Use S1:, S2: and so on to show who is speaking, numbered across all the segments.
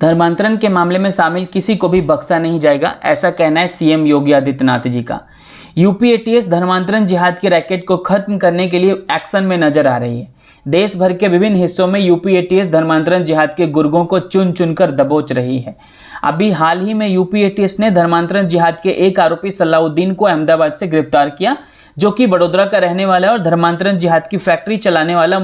S1: धर्मांतरण के मामले में शामिल किसी को भी बख्शा नहीं जाएगा, ऐसा कहना है सीएम योगी आदित्यनाथ जी का। यूपी एटीएस धर्मांतरण जिहाद के रैकेट को खत्म करने के लिए एक्शन में नजर आ रही है। देश भर के विभिन्न हिस्सों में यूपी एटीएस धर्मांतरण जिहाद के गुर्गों को चुन चुनकर दबोच रही है। अभी हाल ही में यूपी एटीएस ने धर्मांतरण जिहाद के एक आरोपी सलाउद्दीन को अहमदाबाद से गिरफ्तार किया, जो कि बड़ोदरा का रहने वाला है और धर्मांतरण जिहाद की फैक्ट्री चलाने वाला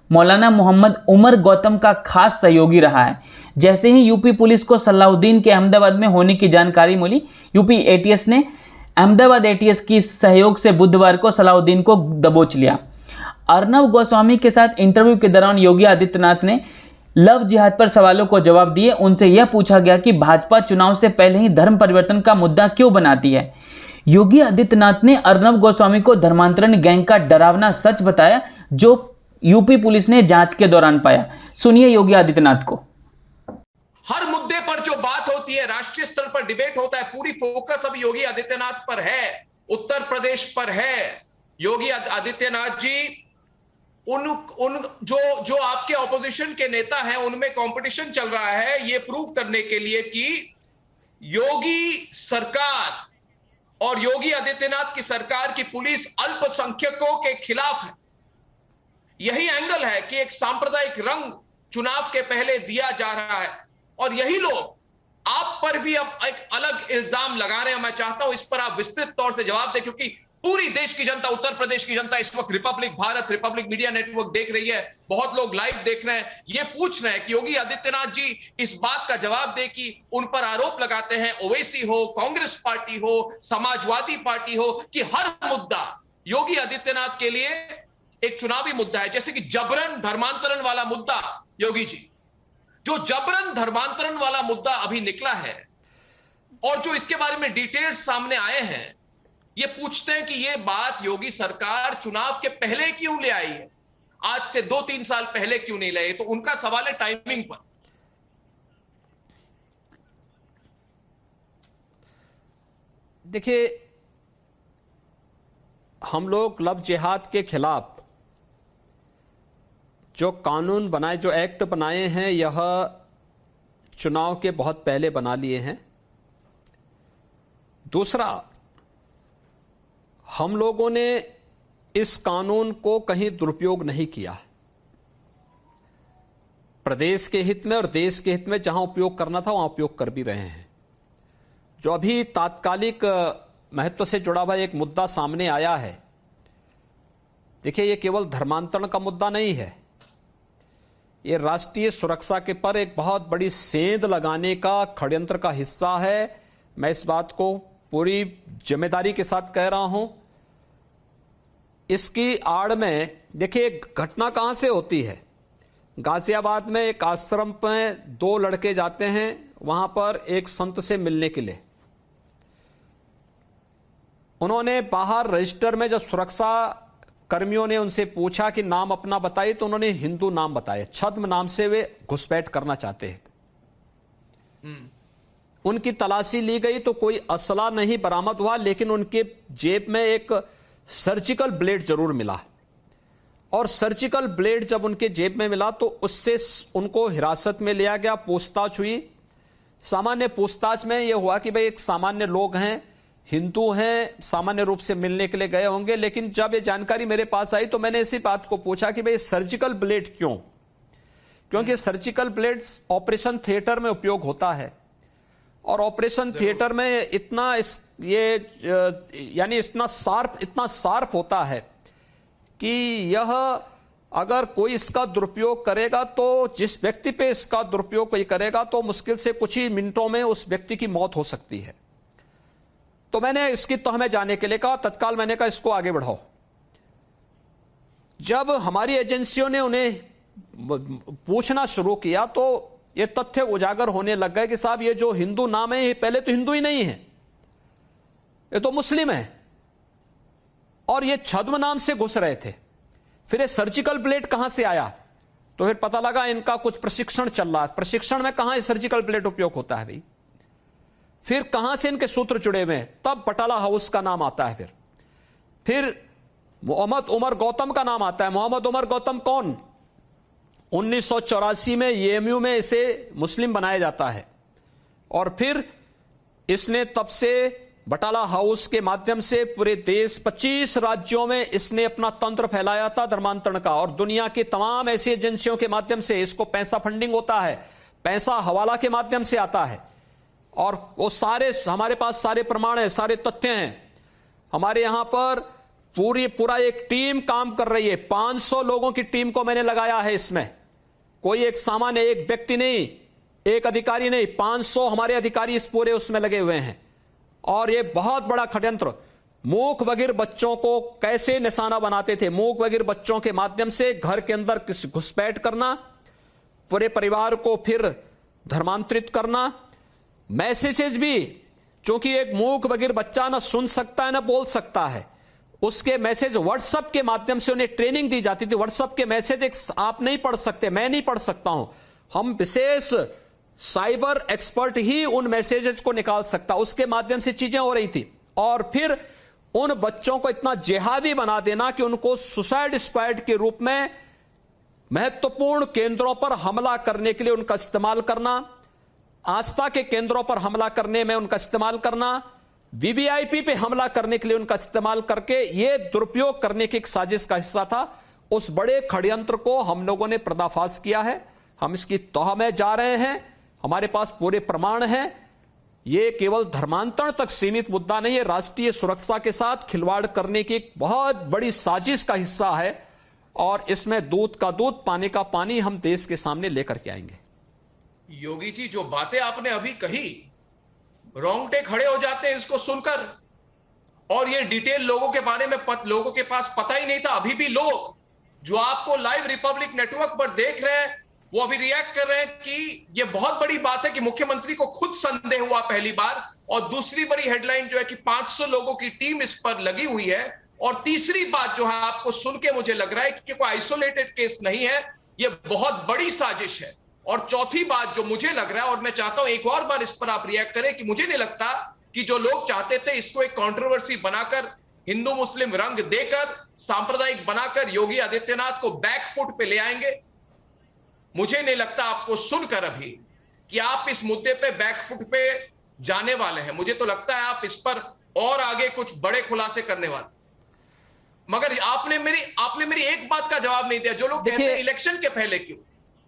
S1: मौलाना मोहम्मद उमर गौतम का खास सहयोगी रहा है। जैसे ही यूपी पुलिस को सलाउद्दीन के अहमदाबाद में होने की जानकारी मिली, यूपी एटीएस ने अहमदाबाद एटीएस की सहयोग से बुधवार को सलाउद्दीन को दबोच लिया। अर्नब गोस्वामी के साथ इंटरव्यू के दौरान योगी आदित्यनाथ ने लव जिहाद पर सवालों को जवाब दिए। उनसे यह पूछा गया कि भाजपा चुनाव से पहले ही धर्म परिवर्तन का मुद्दा क्यों बनाती है। योगी आदित्यनाथ ने अर्नब गोस्वामी को धर्मांतरण गैंग का डरावना सच बताया, जो यूपी पुलिस ने जांच के दौरान पाया। सुनिए योगी आदित्यनाथ को।
S2: हर मुद्दे पर जो बात होती है, राष्ट्रीय स्तर पर डिबेट होता है, पूरी फोकस अब योगी आदित्यनाथ पर है, उत्तर प्रदेश पर है। योगी आदित्यनाथ जी उन जो आपके ऑपोजिशन के नेता हैं, उनमें कंपटीशन चल रहा है ये प्रूव करने के लिए कि योगी सरकार और योगी आदित्यनाथ की सरकार की पुलिस अल्पसंख्यकों के खिलाफ है। यही एंगल है कि एक सांप्रदायिक रंग चुनाव के पहले दिया जा रहा है और यही लोग आप पर भी अब एक अलग इल्जाम लगा रहे हैं। मैं चाहता हूं इस पर आप विस्तृत तौर से जवाब दें, क्योंकि पूरी देश की जनता, उत्तर प्रदेश की जनता इस वक्त Republic Bharat, Republic media network देख रही है, बहुत लोग लाइव देख रहे हैं। ये पूछ रहे हैं कि योगी आदित्यनाथ जी इस बात का जवाब दे कि उन पर आरोप लगाते हैं, ओवैसी हो, कांग्रेस पार्टी हो, समाजवादी पार्टी हो, कि हर मुद्दा योगी आदित्यनाथ के लिए एक चुनावी मुद्दा है। जैसे कि जबरन धर्मांतरण वाला मुद्दा, योगी जी जो जबरन धर्मांतरण वाला मुद्दा अभी निकला है और जो इसके बारे में डिटेल्स सामने आए हैं, ये पूछते हैं कि ये बात योगी सरकार चुनाव के पहले क्यों ले आई है, आज से 2-3 साल पहले क्यों नहीं लाई। तो उनका सवाल है टाइमिंग पर।
S3: देखिए, हम लोग लव जिहाद के खिलाफ जो कानून बनाए, जो एक्ट बनाए हैं, यह चुनाव के बहुत पहले बना लिए हैं। दूसरा, हम लोगों ने इस कानून को कहीं दुरुपयोग नहीं किया। प्रदेश के हित में और देश के हित में जहां उपयोग करना था वहां उपयोग कर भी रहे हैं। जो अभी तात्कालिक महत्व से जुड़ा हुआ एक मुद्दा सामने आया है, देखिए, ये केवल धर्मांतरण का मुद्दा नहीं है, ये राष्ट्रीय सुरक्षा के पर एक बहुत बड़ी सेंध लगाने का षड्यंत्र का हिस्सा है। मैं इस बात को पूरी जिम्मेदारी के साथ कह रहा हूं। इसकी आड़ में देखिए, घटना कहां से होती है। गाजियाबाद में एक आश्रम में 2 लड़के जाते हैं वहां पर एक संत से मिलने के लिए। उन्होंने बाहर रजिस्टर में जब सुरक्षा कर्मियों ने उनसे पूछा कि नाम अपना बताइए, तो उन्होंने हिंदू नाम बताया। छद्म नाम से वे घुसपैठ करना चाहते हैं। उनकी तलाशी ली गई तो कोई असला नहीं बरामद हुआ, लेकिन उनके जेब में एक सर्जिकल ब्लेड जरूर मिला। और सर्जिकल ब्लेड जब उनके जेब में मिला तो उससे उनको हिरासत में लिया गया, पूछताछ हुई। सामान्य पूछताछ में यह हुआ कि भाई एक सामान्य लोग हैं, हिंदू हैं, सामान्य रूप से मिलने के लिए गए होंगे। लेकिन जब ये जानकारी मेरे पास आई तो मैंने इसी बात को पूछा कि भाई सर्जिकल ब्लेड क्यों? क्योंकि सर्जिकल ब्लेड ऑपरेशन थिएटर में उपयोग होता है और ऑपरेशन थिएटर में इतना यानी इतना शार्प होता है कि यह अगर कोई इसका दुरुपयोग करेगा तो जिस व्यक्ति पे इसका दुरुपयोग कोई करेगा तो मुश्किल से कुछ ही मिनटों में उस व्यक्ति की मौत हो सकती है। तो मैंने इसकी तह में जाने के लिए कहा, तत्काल मैंने कहा इसको आगे बढ़ाओ। जब हमारी एजेंसियों ने उन्हें पूछना शुरू किया तो ये तथ्य उजागर होने लग गए कि साहब ये जो हिंदू नाम है, ये पहले तो हिंदू ही नहीं है, ये तो मुस्लिम है और ये छद्म नाम से घुस रहे थे। फिर ये सर्जिकल ब्लेड कहां से आया? तो फिर पता लगा इनका कुछ प्रशिक्षण चल रहा है। प्रशिक्षण में कहां सर्जिकल ब्लेड उपयोग होता है भाई? फिर कहां से इनके सूत्र जुड़े हुए हैं? तब बटाला हाउस का नाम आता है। फिर मोहम्मद उमर गौतम का नाम आता है। मोहम्मद उमर गौतम कौन? 1984 में एएमयू में इसे मुस्लिम बनाया जाता है और फिर इसने तब से बटाला हाउस के माध्यम से पूरे देश 25 राज्यों में इसने अपना तंत्र फैलाया था धर्मांतरण का, और दुनिया की तमाम ऐसी एजेंसियों के माध्यम से इसको पैसा फंडिंग होता है, पैसा हवाला के माध्यम से आता है, और वो सारे हमारे पास सारे प्रमाण है, सारे तथ्य हैं। हमारे यहां पर पूरा एक टीम काम कर रही है, 500 लोगों की टीम को मैंने लगाया है इसमें, कोई एक सामान्य एक व्यक्ति नहीं, एक अधिकारी नहीं, 500 हमारे अधिकारी इस पूरे उसमें लगे हुए हैं। और ये बहुत बड़ा षड्यंत्र, मूक बधिर बच्चों को कैसे निशाना बनाते थे, मूक बधिर बच्चों के माध्यम से घर के अंदर घुसपैठ करना, पूरे परिवार को फिर धर्मांतरित करना, मैसेजेस भी, क्योंकि एक मूक बधिर बच्चा ना सुन सकता है ना बोल सकता है, उसके मैसेज व्हाट्सएप के माध्यम से उन्हें ट्रेनिंग दी जाती थी। व्हाट्सएप के मैसेज आप नहीं पढ़ सकते, मैं नहीं पढ़ सकता हूं, हम विशेष साइबर एक्सपर्ट ही उन मैसेजेस को निकाल सकता, उसके माध्यम से चीजें हो रही थी। और फिर उन बच्चों को इतना जिहादी बना देना कि उनको सुसाइड स्क्वाड के रूप में महत्वपूर्ण केंद्रों पर हमला करने के लिए उनका इस्तेमाल करना, आस्था के केंद्रों पर हमला करने में उनका इस्तेमाल करना, वीवीआईपी पे हमला करने के लिए उनका इस्तेमाल करके ये दुरुपयोग करने की एक साजिश का हिस्सा था। उस बड़े षड्यंत्र को हम लोगों ने पर्दाफाश किया है, हम इसकी तह में जा रहे हैं, हमारे पास पूरे प्रमाण हैं। ये केवल धर्मांतरण तक सीमित मुद्दा नहीं है, राष्ट्रीय सुरक्षा के साथ खिलवाड़ करने की एक बहुत बड़ी साजिश का हिस्सा है, और इसमें दूध का दूध पानी का पानी हम देश के सामने लेकर के आएंगे।
S2: योगी जी, जो बातें आपने अभी कही, रोंगटे खड़े हो जाते हैं इसको सुनकर, और ये डिटेल लोगों के बारे में लोगों के पास पता ही नहीं था। अभी भी लोग जो आपको लाइव रिपब्लिक नेटवर्क पर देख रहे हैं, वो अभी रिएक्ट कर रहे हैं कि ये बहुत बड़ी बात है कि मुख्यमंत्री को खुद संदेह हुआ पहली बार, और दूसरी बड़ी हेडलाइन जो है कि 500 लोगों की टीम इस पर लगी हुई है, और तीसरी बात जो है आपको सुन के मुझे लग रहा है कि कोई आइसोलेटेड केस नहीं है, ये बहुत बड़ी साजिश है। और चौथी बात जो मुझे लग रहा है, और मैं चाहता हूं एक और बार इस पर आप रिएक्ट करें, कि मुझे नहीं लगता कि जो लोग चाहते थे इसको एक कंट्रोवर्सी बनाकर, हिंदू मुस्लिम रंग देकर, सांप्रदायिक बनाकर योगी आदित्यनाथ को बैकफुट पे ले आएंगे। मुझे नहीं लगता आपको सुनकर अभी कि आप इस मुद्दे पे बैकफुट पे जाने वाले हैं। मुझे तो लगता है आप इस पर और आगे कुछ बड़े खुलासे करने वाले। मगर आपने मेरी एक बात का जवाब नहीं दिया। जो लोग कहते हैं इलेक्शन के पहले क्यों,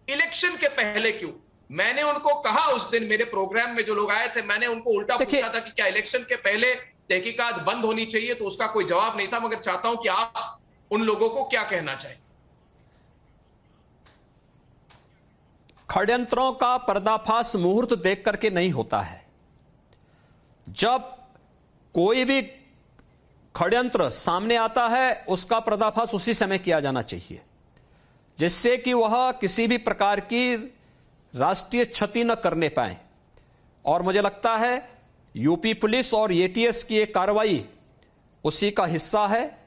S2: इलेक्शन के पहले क्यों, मैंने उनको कहा उस दिन मेरे प्रोग्राम में जो लोग आए थे, मैंने उनको उल्टा पूछा था कि क्या इलेक्शन के पहले तहकीकात बंद होनी चाहिए, तो उसका कोई जवाब नहीं था। मगर चाहता हूं कि आप उन लोगों को क्या कहना चाहिए।
S3: षड्यंत्रों का पर्दाफाश मुहूर्त देख करके नहीं होता है। जब कोई भी षड्यंत्र सामने आता है, उसका पर्दाफाश उसी समय किया जाना चाहिए, जिससे कि वह किसी भी प्रकार की राष्ट्रीय क्षति न करने पाए। और मुझे लगता है यूपी पुलिस और एटीएस की एक कार्रवाई उसी का हिस्सा है।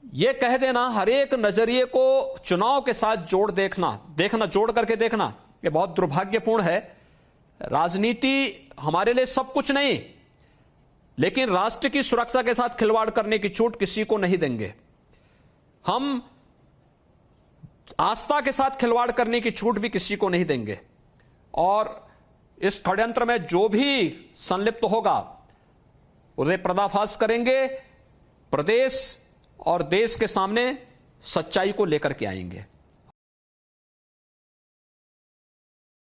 S3: यह कह देना, हर एक नजरिए को चुनाव के साथ जोड़ करके देखना, यह बहुत दुर्भाग्यपूर्ण है। राजनीति हमारे लिए सब कुछ नहीं, लेकिन राष्ट्र की सुरक्षा के साथ खिलवाड़ करने की छूट किसी को नहीं देंगे। हम आस्था के साथ खिलवाड़ करने की छूट भी किसी को नहीं देंगे, और इस षड्यंत्र में जो भी संलिप्त होगा उन्हें पर्दाफाश करेंगे, प्रदेश और देश के सामने सच्चाई को लेकर के आएंगे।